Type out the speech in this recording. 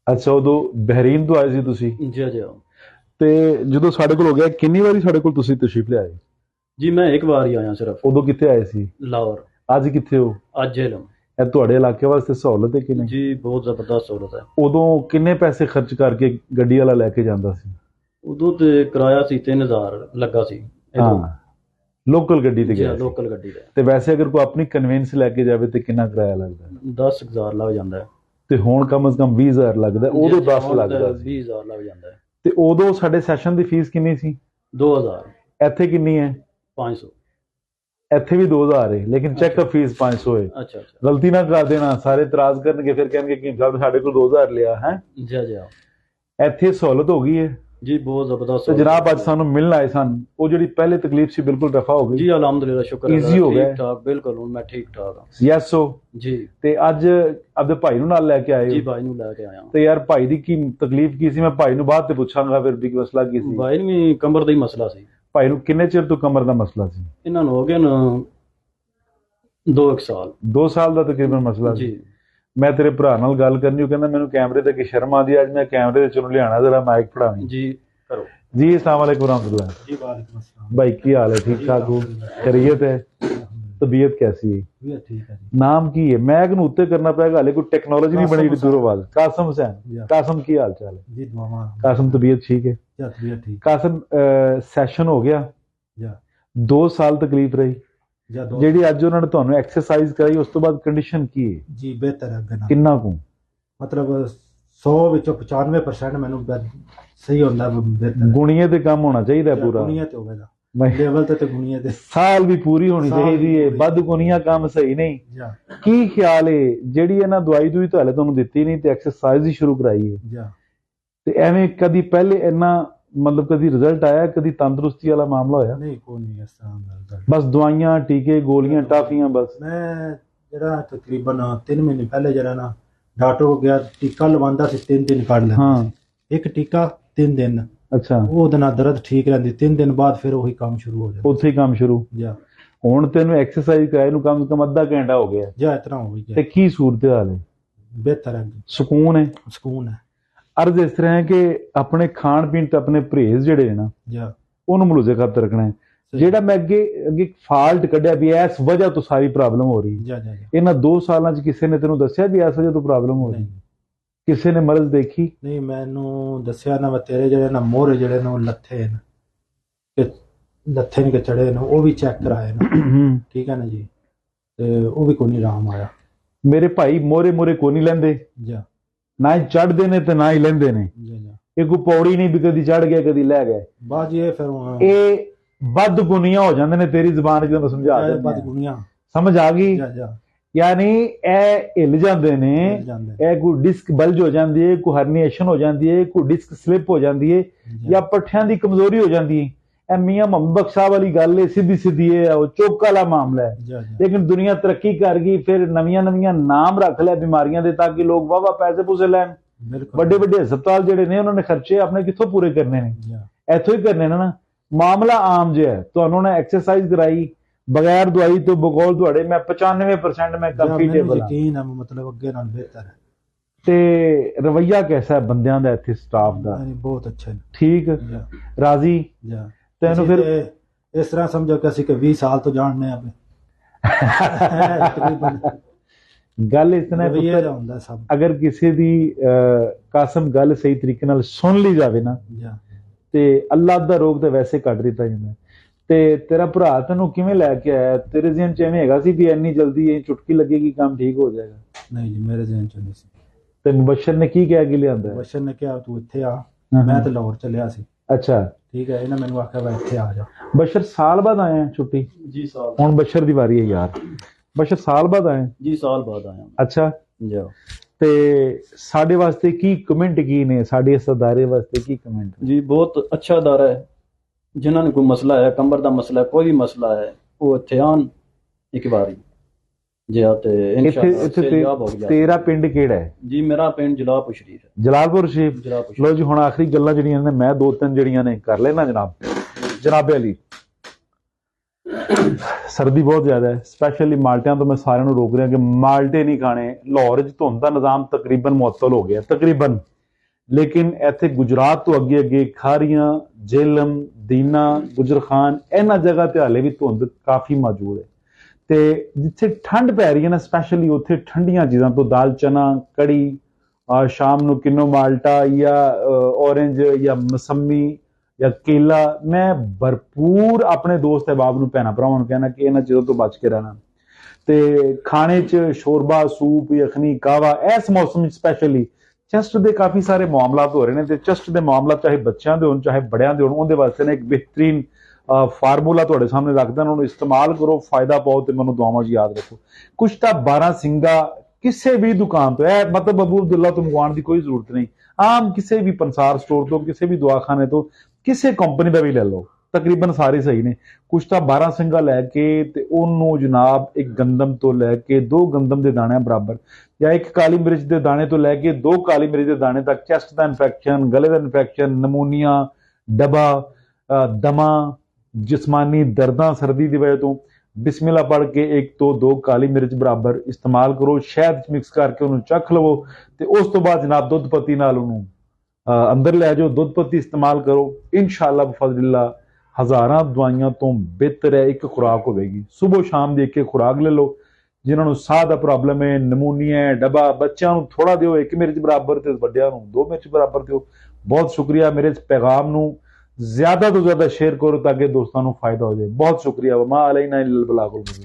ਅੱਛਾ, ਉਦੋਂ ਬਹਿਰੀਨ ਤੋਂ ਆਏ ਸੀ ਤੁਸੀਂ? जी जी ਤੇ ਜਦੋਂ ਸਾਡੇ ਕੋਲ ਹੋ ਗਿਆ, ਕਿੰਨੀ ਵਾਰੀ ਸਾਡੇ ਕੋਲ ਤੁਸੀਂ ਤਸ਼ਰੀਫ ਲਿਆਏ? जी मैं एक बार ही आया सिर्फ ਉਦੋਂ ਕਿੱਥੇ ਆਏ ਸੀ? लाहौर। ਅੱਜ ਕਿੱਥੇ ਹੋ? आज झेलम। ਇਹ ਤੁਹਾਡੇ ਇਲਾਕੇ ਵਾਸਤੇ ਸਹੂਲਤ ਹੈ ਕਿ ਨਹੀਂ? जी बहुत ज़बरदस्त सहूलत है। ਉਦੋਂ ਕਿੰਨੇ ਪੈਸੇ ਖਰਚ ਕਰਕੇ ਗੱਡੀ ਵਾਲਾ ਲੈ ਕੇ ਜਾਂਦਾ ਸੀ? उदों ते किराया सी 3000 लगा सी। ਹਾਂ, ਲੋਕਲ ਗੱਡੀ ਤੇ जी ਗਿਆ ਸੀ। लोकल गड्डी दा ਤੇ ਵੈਸੇ ਅਗਰ ਕੋਈ ਆਪਣੀ ਕਨਵੈਂਸ ਲੈ ਕੇ ਜਾਵੇ ਤੇ ਕਿੰਨਾ ਕਿਰਾਇਆ ਲੱਗਦਾ? 10,000 लग जाता है। ਤੇ ਹੁਣ ਕਮ ਸੇ ਕਮ 20,000 ਲੱਗਦਾ, ਉਦੋਂ 10 ਲੱਗਦਾ ਸੀ। 20,000 लग जाता है। ਤੇ ਉਦੋਂ ਸਾਡੇ ਸੈਸ਼ਨ ਦੀ ਫੀਸ ਕਿੰਨੀ ਸੀ? 2000। ਇੱਥੇ ਕਿੰਨੀ ਹੈ? 500। ਇੱਥੇ ਵੀ 2000 ਹੈ, ਲੇਕਿਨ ਚੈੱਕਅਪ ਫੀਸ 500 ਹੈ। अच्छा अच्छा ਗਲਤੀ ਨਾ ਕਰ ਦੇਣਾ, ਸਾਰੇ ਇਤਰਾਜ਼ ਕਰਨਗੇ, ਫਿਰ ਕਹਿਣਗੇ ਕਿ ਜਦ ਸਾਡੇ ਕੋਲ 2000 ਲਿਆ ਹੈ। जी जी ਇੱਥੇ ਸਹੂਲਤ ਹੋ ਗਈ ਹੈ। जी बहुत ज़बरदस्त ਤੇ ਜਨਾਬ ਅੱਜ ਸਾਨੂੰ ਮਿਲਣ ਆਏ ਸਨ, ਉਹ ਜਿਹੜੀ ਪਹਿਲੇ ਤਕਲੀਫ ਸੀ ਬਿਲਕੁਲ ਰਫਾ ਹੋ ਗਈ। जी अलहमदुलिल्लाह शुक्र है। Easy हो गया। ठीक ठाक बिल्कुल हूँ मैं ठीक ठाक हाँ। ਯੈਸ ਹੋ। जी ਤੇ ਅੱਜ ਆਪਦੇ ਭਾਈ ਨੂੰ ਨਾਲ ਲੈ ਕੇ ਆਏ जी ਹੋ। भाई नू लैके आया हूँ। ਤੇ ਯਾਰ ਭਾਈ ਦੀ ਕੀ ਤਕਲੀਫ ਕੀ ਸੀ, ਮੈਂ ਭਾਈ ਨੂੰ ਬਾਅਦ ਤੇ ਪੁੱਛਾਂਗਾ ਫਿਰ ਵੀ ਮਸਲਾ ਕੀ ਸੀ। भाई नू भी कमर दा ही मसला सी। ਭਾਈ ਨੂੰ ਕਿੰਨੇ ਚਿਰ ਤੋਂ ਕਮਰ ਦਾ ਮਸਲਾ ਸੀ? इन्हां नू हो गए ना 2 साल। 2 ਸਾਲ ਦਾ ਤਕਰੀਬਨ ਮਸਲਾ ਸੀ। जी ਮੈਂ ਤੇਰੇ ਭਰਾ ਨਾਲ ਗੱਲ ਕਰਨੀ, ਉਹ ਕਹਿੰਦਾ ਮੈਨੂੰ ਕੈਮਰੇ ਤੇ ਕਿ ਸ਼ਰਮ ਆਉਂਦੀ, ਅੱਜ ਮੈਂ ਕੈਮਰੇ ਤੇ ਚਲੋ ਲਿਆਣਾ, ਜ਼ਰਾ ਮਾਈਕ ਫੜਾਵੀਂ। जी करो। जी अस्सलाम वालेकुम रहमतुल्लाह। जी वालेकुम अस्सलाम। भाई की हाल है? ठीक ठाक हो? खैरियत है? तबीयत कैसी है? जी ठीक है जी। नाम की है? मैग नूं उत्ते करना पेगा, हाले कोई टेक्नोलॉजी नहीं बनी दूरों बाद। कासम हुसैन। कासम की हाल चाल है? जी दुआ। कासम तबीयत ठीक है? जी तबीयत ठीक। कासम सैशन हो गया? जी 2 साल तकलीफ रही जी। ਜਿਹੜੀ ਅੱਜ ਉਹਨਾਂ ਨੇ ਤੁਹਾਨੂੰ ਐਕਸਰਸਾਈਜ਼ ਕਰਾਈ, ਉਸ ਤੋਂ ਬਾਅਦ ਕੰਡੀਸ਼ਨ ਕੀ ਹੈ? जी बेहतर है अगे ना। ਕਿੰਨਾ ਕੁ? मतलब 100 ਵਿੱਚੋਂ 95% ਮੈਨੂੰ ਸਹੀ ਹੁੰਦਾ। ਬਿਹਤਰ ਗੁਣੀਏ ਤੇ ਕੰਮ ਹੋਣਾ ਚਾਹੀਦਾ ਪੂਰਾ। ਗੁਣੀਏ ਤੇ ਹੋਵੇਗਾ ਮੈਂ ਲੈਵਲ ਤੇ ਗੁਣੀਏ ਤੇ ਸਾਲ ਵੀ ਪੂਰੀ ਹੋਣੀ ਸਾਲ ਚਾਹੀਦੀ ਹੈ। ਵੀ ਵੱਧ ਗੁਣੀਆਂ ਕੰਮ ਸਹੀ ਨਹੀਂ। ਜਾ ਕੀ ਖਿਆਲ ਹੈ ਜਿਹੜੀ ਇਹਨਾਂ ਦਵਾਈ ਦੂਈ ਤਾਂ ਹਲੇ ਤੁਹਾਨੂੰ ਦਿੱਤੀ ਨਹੀਂ ਤੇ ਐਕਸਰਸਾਈਜ਼ ਹੀ ਸ਼ੁਰੂ ਕਰਾਈ ਹੈ, ਜਾ ਤੇ ਐਵੇਂ ਕਦੀ ਪਹਿਲੇ ਇੰਨਾ ਮਤਲਬ ਕਦੀ ਰਿਜ਼ਲਟ ਆਇਆ, ਕਦੀ ਤੰਦਰੁਸਤੀ ਵਾਲਾ ਮਾਮਲਾ ਹੋਇਆ? ਨਹੀਂ ਕੋਈ ਨਹੀਂ ਇਸ ਤਰ੍ਹਾਂ ਦਾ। ਬਸ ਦਵਾਈਆਂ, ਟੀਕੇ, ਗੋਲੀਆਂ, ਟਾਫੀਆਂ ਬਸ? ਮੈਂ ਜਿਹੜਾ ਤਕਰੀਬਨ 3 ਮਹੀਨੇ ਪਹਿਲੇ ਜਿਹੜਾ ਨਾ ਡਾਕਟਰ ਹੋ ਗਿਆ, ਟੀਕਾ ਲਵਾਉਂਦਾ ਸੀ 3 ਦਿਨ ਕੱਢ ਲੈਂਦਾ। ਹਾਂ। ਇੱਕ ਟੀਕਾ 3 ਦਿਨ, ਅੱਛਾ, ਉਹਦੇ ਨਾਲ ਦਰਦ ਠੀਕ ਰਹਿੰਦੀ। 3 ਦਿਨ ਬਾਅਦ ਫਿਰ ਉਹੀ ਕੰਮ ਸ਼ੁਰੂ ਹੋ ਜਾਂਦਾ। ਉੱਥੇ ਹੀ ਕੰਮ ਸ਼ੁਰੂ। ਜਾ ਹੁਣ ਤੈਨੂੰ ਐਕਸਰਸਾਈਜ਼ ਕਰਾਏ ਨੂੰ ਕਮ ਸੇ ਕਮ ਅੱਧਾ ਘੰਟਾ ਹੋ ਗਿਆ, ਜਾ ਇਸ ਤਰ੍ਹਾਂ ਹੋ ਤੇ ਗਿਆ। ਕੀ ਸੂਰਤ ਹਾਲ ਹੈ? ਬਿਹਤਰ ਹੈ, ਸਕੂਨ ਹੈ? ਸਕੂਨ ਹੈ। ਅਰਜ਼ ਇਸ ਤਰ੍ਹਾਂ ਹੈ ਕਿ ਆਪਣੇ ਖਾਣ ਪੀਣ ਤੇ ਆਪਣੇ ਪਰਹੇਜ਼ ਜਿਹੜੇ ਨੇ ਨਾ, ਜਾ ਉਹਨੂੰ ਮਲੂਜ਼ੇ ਖਾਤਰ ਰੱਖਣਾ ਹੈ। ਜਿਹੜਾ ਮੈਂ ਅੱਗੇ ਫਾਲਟ ਕੱਢਿਆ ਵੀ ਇਸ ਵਜ੍ਹਾ ਤੋਂ ਸਾਰੀ ਪ੍ਰੋਬਲਮ ਹੋ ਰਹੀ ਹੈ, ਜਾ ਜਾ ਇਹਨਾਂ 2 ਸਾਲਾਂ 'ਚ ਕਿਸੇ ਨੇ ਤੈਨੂੰ ਦੱਸਿਆ ਵੀ ਇਸ ਵਜ੍ਹਾ ਤੋਂ ਪ੍ਰੋਬਲਮ ਹੋ ਰਹੀ ਹੈ? ਕਿਸੇ ਨੇ ਮਰਜ਼ ਦੇਖੀ? ਨਹੀਂ ਮੈਨੂੰ ਦੱਸਿਆ ਨਾ। ਤੇਰੇ ਜਿਹੜੇ ਨਾ ਮੋਹਰੇ ਜਿਹੜੇ ਨੇ ਉਹ ਲੱਥੇ ਨੇ, ਕਿ ਲੱਥੇ ਨੇ ਕਿ ਚੜੇ ਨੇ, ਉਹ ਵੀ ਚੈੱਕ ਕਰਾਏ ਨੇ। ਠੀਕ ਹੈ ਨਾ ਜੀ। ਤੇ ਉਹ ਵੀ ਕੋਈ ਨਹੀਂ ਆਰਾਮ ਆਇਆ। ਮੇਰੇ ਭਾਈ ਮੋਰੇ ਕੋ ਨਹੀਂ ਲੈਂਦੇ, ਜਾ ਨਾ ਹੀ ਚੜਦੇ ਨੇ ਤੇ ਨਾ ਹੀ ਲੈਂਦੇ ਨੇ। ਜਾ ਜਾ ਇਹ ਕੋਈ ਪੌੜੀ ਨਹੀਂ ਵੀ ਕਦੀ ਚੜ ਗਿਆ ਕਦੀ ਲੈ ਗਏ। ਬਾਜੀ ਇਹ ਫਿਰ ਇਹ ਵੱਧ ਗੁਨੀਆਂ ਹੋ ਜਾਂਦੇ ਨੇ ਤੇਰੀ ਜ਼ੁਬਾਨ 'ਚ, ਮੈਂ ਸਮਝਾ ਦਿੰਦਾ। ਬਦ ਗੁਣੀਆਂ। ਸਮਝ ਆ ਗਈ? ਜਾ ਜਾ ਯਾਨੀ ਇਹ ਹਿੱਲ ਜਾਂਦੇ ਨੇ, ਜਾਂਦੇ। ਇਹ ਕੋਈ ਡਿਸਕ ਬਲਜ ਹੋ ਜਾਂਦੀ ਹੈ, ਕੋਈ ਹਰਨੀਏਸ਼ਨ ਹੋ ਜਾਂਦੀ ਹੈ, ਕੋਈ ਡਿਸਕ ਸਲਿਪ ਹੋ ਜਾਂਦੀ ਹੈ, ਜਾਂ ਪੱਠਿਆਂ ਦੀ ਕਮਜ਼ੋਰੀ ਹੋ ਜਾਂਦੀ ਹੈ। ਇਹ ਮੀਆਂ ਮੁਹੰਮਦ ਬਖਸ਼ ਸਾਹਿਬ ਵਾਲੀ ਗੱਲ ਹੈ, ਸਿੱਧੀ ਹੈ, ਉਹ ਚੌਕ ਵਾਲਾ ਮਾਮਲਾ ਹੈ। ਜਾ ਜਾ ਲੇਕਿਨ ਦੁਨੀਆ ਤਰੱਕੀ ਕਰ ਗਈ, ਫਿਰ ਨਵੀਆਂ ਨਾਮ ਰੱਖ ਲਿਆ ਬਿਮਾਰੀਆਂ ਦੇ, ਤਾਂ ਕਿ ਲੋਕ ਵਾਵਾ ਪੈਸੇ ਪੂਸੇ ਲੈਣ। ਬਿਲਕੁਲ। ਵੱਡੇ ਹਸਪਤਾਲ ਜਿਹੜੇ ਨੇ ਉਹਨਾਂ ਨੇ ਖਰਚੇ ਆਪਣੇ ਕਿੱਥੋਂ ਪੂਰੇ ਕਰਨੇ ਨੇ? ਜਾ ਇੱਥੋਂ ਹੀ ਕਰਨੇ ਨੇ ਨਾ। ਮਾਮਲਾ ਆਮ ਜਿਹਾ ਹੈ। ਤੁਹਾਨੂੰ ਨਾ ਐਕਸਰਸਾਈਜ਼ ਕਰਾਈ ਬਗੈਰ ਦਵਾਈ ਤੋਂ, ਬਕੌਲ ਤੁਹਾਡੇ ਮੈਂ 95% ਮੈਂ ਕੰਫਰਟੇਬਲ ਹਾਂ। ਯਕੀਨ ਹੈ, ਮਤਲਬ ਅੱਗੇ ਨਾਲ ਬਿਹਤਰ ਹੈ। ਤੇ ਰਵਈਆ ਕੈਸਾ ਹੈ ਬੰਦਿਆਂ ਦਾ ਇੱਥੇ ਸਟਾਫ ਦਾ? ਨਹੀਂ ਬਹੁਤ ਅੱਛਾ ਹੈ। ਠੀਕ, ਜਾ ਰਾਜ਼ੀ? ਜਾ ਤੈਨੂੰ ਫਿਰ ਇਸ ਤਰ੍ਹਾਂ ਸਮਝੋ ਕਿ ਅਸੀਂ ਕਿ 20 ਸਾਲ ਤੋਂ ਜਾਣਦੇ ਆ। ਤਕਰੀਬਨ ਗੱਲ ਇਸ ਤਰ੍ਹਾਂ ਰਵੱਈਆ ਪੁੱਤਰ, ਦਾ ਹੁੰਦਾ ਸਭ। ਅਗਰ ਕਿਸੇ ਦੀ ਕਾਸਮ ਗੱਲ ਸਹੀ ਤਰੀਕੇ ਨਾਲ ਸੁਣ ਲਈ ਜਾਵੇ ਨਾ, ਜਾ ਤੇ ਅੱਲਾਹ ਦਾ ਰੋਗ ਤਾਂ ਵੈਸੇ ਕੱਢ ਦਿੱਤਾ ਜਾਂਦਾ। ਤੇ ਤੇਰਾ ਭਰਾ ਤੈਨੂੰ ਕਿਵੇਂ ਲੈ ਕੇ ਆਇਆ? ਤੇਰੇ ਜ਼ਿਹਨ 'ਚ ਐਵੇਂ ਹੈਗਾ ਸੀ ਵੀ ਇੰਨੀ ਜਲਦੀ ਇਹ ਚੁਟਕੀ ਲੱਗੇਗੀ ਕੰਮ ਠੀਕ ਹੋ ਜਾਏਗਾ? ਨਹੀਂ ਜੀ, ਮੇਰੇ ਜ਼ਿਹਨ 'ਚ ਨਹੀਂ ਸੀ। ਤੇ ਮੁਬਸ਼ਰ ਨੇ ਕੀ ਕਹਿ ਕੇ ਲਿਆਂਦਾ? ਬਸ਼ਰ ਨੇ ਕਿਹਾ ਤੂੰ ਇੱਥੇ ਆ। ਮੈਂ ਤੇ ਲਾਹੌਰ ਚੱਲਿਆ ਸੀ। ਅੱਛਾ, ਠੀਕ ਹੈ। ਇਹਨਾਂ ਮੈਨੂੰ ਆਖਿਆ ਵਾ ਇੱਥੇ ਆ ਜਾ। ਬਸ਼ਰ ਸਾਲ ਬਾਅਦ ਆਇਆ ਛੁੱਟੀ? ਜੀ ਸਾਲ। ਹੁਣ ਬਸ਼ਰ ਦੀ ਵਾਰੀ ਹੈ ਯਾਰ। ਬਸ਼ਰ ਸਾਲ ਬਾਅਦ ਆਇਆ? ਜੀ ਸਾਲ ਬਾਅਦ ਆਇਆ। ਅੱਛਾ। ਜਾ ਤੇ ਸਾਡੇ ਵਾਸਤੇ ਕੀ ਕਮੈਂਟ ਕੀ ਨੇ, ਸਾਡੇ ਇਸ ਅਦਾਰੇ ਵਾਸਤੇ ਕੀ ਕਮੈਂਟ? ਜੀ ਬਹੁਤ ਅੱਛਾ ਅਦਾਰਾ ਹੈ। ਜਿਨ੍ਹਾਂ ਨੂੰ ਕੋਈ ਮਸਲਾ ਹੈ, ਕਮਰ ਦਾ ਮਸਲਾ ਹੈ, ਕੋਈ ਵੀ ਮਸਲਾ ਹੈ, ਉਹ ਇੱਥੇ ਆਉਣ ਇੱਕ ਵਾਰੀ। ਜੀ ਤੇ ਇਨਸ਼ਾਅੱਲਾ। ਤੇਰਾ ਪਿੰਡ ਕਿਹੜਾ ਹੈ? ਜੀ ਮੇਰਾ ਪਿੰਡ ਜਲਾਲਪੁਰ ਸ਼ਰੀਫ ਹੈ। ਜਲਾਲਪੁਰ ਸ਼ਰੀਫ। ਲੋ ਜੀ, ਹੁਣ ਆਖਰੀ ਗੱਲਾਂ ਜਿਹੜੀਆਂ ਨੇ ਮੈਂ 2-3 ਜਿਹੜੀਆਂ ਨੇ ਕਰ ਲੈਣਾ ਜਨਾਬੇ ਅਲੀ। ਸਰਦੀ ਬਹੁਤ ਜ਼ਿਆਦਾ ਹੈ, ਸਪੈਸ਼ਲੀ ਮਾਲਟਿਆਂ ਤੋਂ ਮੈਂ ਸਾਰਿਆਂ ਨੂੰ ਰੋਕ ਰਿਹਾ ਕਿ ਮਾਲਟੇ ਨਹੀਂ ਖਾਣੇ। ਲਾਹੌਰ 'ਚ ਧੁੰਦ ਦਾ ਨਿਜ਼ਾਮ ਤਕਰੀਬਨ ਮੁਅੱਤਲ ਹੋ ਗਿਆ, ਤਕਰੀਬਨ ਲੇਕਿਨ ਇੱਥੇ ਗੁਜਰਾਤ ਤੋਂ ਅੱਗੇ ਅੱਗੇ ਖਾਰੀਆਂ, ਜੇਲਮ, ਦੀਨਾ, ਗੁਜਰ ਖਾਨ, ਇਹਨਾਂ ਜਗ੍ਹਾ ਤੇ ਹਾਲੇ ਵੀ ਧੁੰਦ ਕਾਫੀ ਮੌਜੂਦ ਹੈ। ਤੇ ਜਿੱਥੇ ਠੰਡ ਪੈ ਰਹੀ ਹੈ ਨਾ ਸਪੈਸ਼ਲੀ, ਉੱਥੇ ਠੰਡੀਆਂ ਚੀਜ਼ਾਂ ਤੋਂ ਦਾਲ ਚਨਾ, ਕੜੀ, ਸ਼ਾਮ ਨੂੰ ਕਿੰਨੋ ਮਾਲਟਾ ਜਾਂ ਔਰੇਂਜ ਜਾਂ ਮਸੰਮੀ ਜਾਂ ਕੇਲਾ, ਮੈਂ ਭਰਪੂਰ ਆਪਣੇ ਦੋਸਤ ਅਹਿਬਾਬ ਨੂੰ, ਭੈਣਾਂ ਭਰਾਵਾਂ ਨੂੰ ਕਹਿਣਾ ਕਿ ਇਹਨਾਂ ਚੀਜ਼ਾਂ ਤੋਂ ਬਚ ਕੇ ਰਹਿਣਾ। ਤੇ ਖਾਣੇ 'ਚ ਸ਼ੋਰਬਾ, ਸੂਪ, ਯਖਨੀ, ਕਾਵਾ, ਇਸ ਮੌਸਮ ਵਿੱਚ ਸਪੈਸ਼ਲੀ ਚੈਸਟ ਦੇ ਕਾਫੀ ਸਾਰੇ ਮਾਮਲਾਤ ਹੋ ਰਹੇ ਨੇ, ਤੇ ਚੈਸਟ ਦੇ ਮਾਮਲਾਤ ਚਾਹੇ ਬੱਚਿਆਂ ਦੇ ਹੋਣ ਚਾਹੇ ਬੜਿਆਂ ਦੇ ਹੋਣ, ਉਹਦੇ ਵਾਸਤੇ ਨਾ ਇੱਕ ਬਿਹਤਰੀਨ ਫਾਰਮੂਲਾ ਤੁਹਾਡੇ ਸਾਹਮਣੇ ਰੱਖਦਾ, ਉਹਨੂੰ ਇਸਤੇਮਾਲ ਕਰੋ, ਫਾਇਦਾ ਪਾਓ ਤੇ ਮੈਨੂੰ ਦੁਆਵਾਂ 'ਚ ਯਾਦ ਰੱਖੋ। ਕੁਛ ਤਾਂ 12 ਸਿੰਘਾ ਕਿਸੇ ਵੀ ਦੁਕਾਨ ਤੋਂ, ਇਹ ਮਤਲਬ ਅਬੂ ਅਬਦੁੱਲਾ ਤੋਂ ਮੰਗਵਾਉਣ ਦੀ ਕੋਈ ਜ਼ਰੂਰਤ ਨਹੀਂ, ਆਮ ਕਿਸੇ ਵੀ ਪੰਸਾਰ ਸਟੋਰ ਤੋਂ, ਕਿਸੇ ਵੀ ਦਵਾਖਾਨੇ ਤੋਂ, ਕਿਸੇ ਕੰਪਨੀ ਦਾ ਵੀ ਲੈ ਲਓ, ਤਕਰੀਬਨ ਸਾਰੇ ਸਹੀ ਨੇ। ਕੁਛ ਤਾਂ 12 ਸਿੰਘਾ ਲੈ ਕੇ ਤੇ ਉਹਨੂੰ ਜਨਾਬ ਇੱਕ ਗੰਦਮ ਤੋਂ ਲੈ ਕੇ 2 ਗੰਦਮ ਦੇ ਦਾਣਿਆਂ ਬਰਾਬਰ, ਜਾਂ ਇੱਕ ਕਾਲੀ ਮਿਰਚ ਦੇ ਦਾਣੇ ਤੋਂ ਲੈ ਕੇ 2 ਕਾਲੀ ਮਿਰਚ ਦੇ ਦਾਣੇ ਤੱਕ, ਚੈਸਟ ਦਾ ਇਨਫੈਕਸ਼ਨ, ਗਲੇ ਦਾ ਇਨਫੈਕਸ਼ਨ, ਨਮੂਨੀਆ, ਡਬਾ, ਦਮਾ, ਜਿਸਮਾਨੀ ਦਰਦਾਂ ਸਰਦੀ ਦੀ ਵਜ੍ਹਾ ਤੋਂ, ਬਿਸਮਿਲ੍ਲਾ ਪੜ੍ਹ ਕੇ 1 ਤੋਂ 2 ਕਾਲੀ ਮਿਰਚ ਬਰਾਬਰ ਇਸਤੇਮਾਲ ਕਰੋ, ਸ਼ਹਿਦ ਮਿਕਸ ਕਰਕੇ ਉਹਨੂੰ ਚੱਖ ਲਵੋ, ਤੇ ਉਸ ਤੋਂ ਬਾਅਦ ਜਨਾਬ ਦੁੱਧ ਪੱਤੀ ਨਾਲ ਉਹਨੂੰ ਅੰਦਰ ਲੈ ਜਾਓ, ਦੁੱਧ ਪੱਤੀ ਇਸਤੇਮਾਲ ਕਰੋ, ਇਨਸ਼ਾਅੱਲਾ ਬਫਜ਼ਲਿल्लाह ਹਜ਼ਾਰਾਂ ਦਵਾਈਆਂ ਤੋਂ ਬਿਹਤਰ ਹੈ ਇੱਕ ਖੁਰਾਕ ਹੋਵੇਗੀ। ਸਵੇਰ ਸ਼ਾਮ ਦੀ ਇੱਕ ਖੁਰਾਕ ਲੈ ਲਓ। ਜਿਨ੍ਹਾਂ ਨੂੰ ਸਾਹ ਦਾ ਪ੍ਰੋਬਲਮ ਹੈ, ਨਮੂਨੀਆ ਹੈ, ਡਬਾ, ਬੱਚਿਆਂ ਨੂੰ ਥੋੜਾ ਦਿਓ 1 ਮਿਰਚ ਬਰਾਬਰ ਤੇ ਵੱਡਿਆਂ ਨੂੰ 2 ਮਿਰਚ ਬਰਾਬਰ ਦਿਓ। ਬਹੁਤ ਸ਼ੁਕਰੀਆ। ਮੇਰੇ ਇਸ ਪੈਗਾਮ ਨੂੰ ਜ਼ਿਆਦਾ ਤੋਂ ਜ਼ਿਆਦਾ ਸ਼ੇਅਰ ਕਰੋ ਤਾਂ ਕਿ ਦੋਸਤਾਂ ਨੂੰ ਫਾਇਦਾ ਹੋ ਜਾਏ। ਬਹੁਤ ਸ਼ੁਕਰੀਆ। ਵਮਾ ਅਲੈਨਾ ਇल्लल बलागुल मुबीन।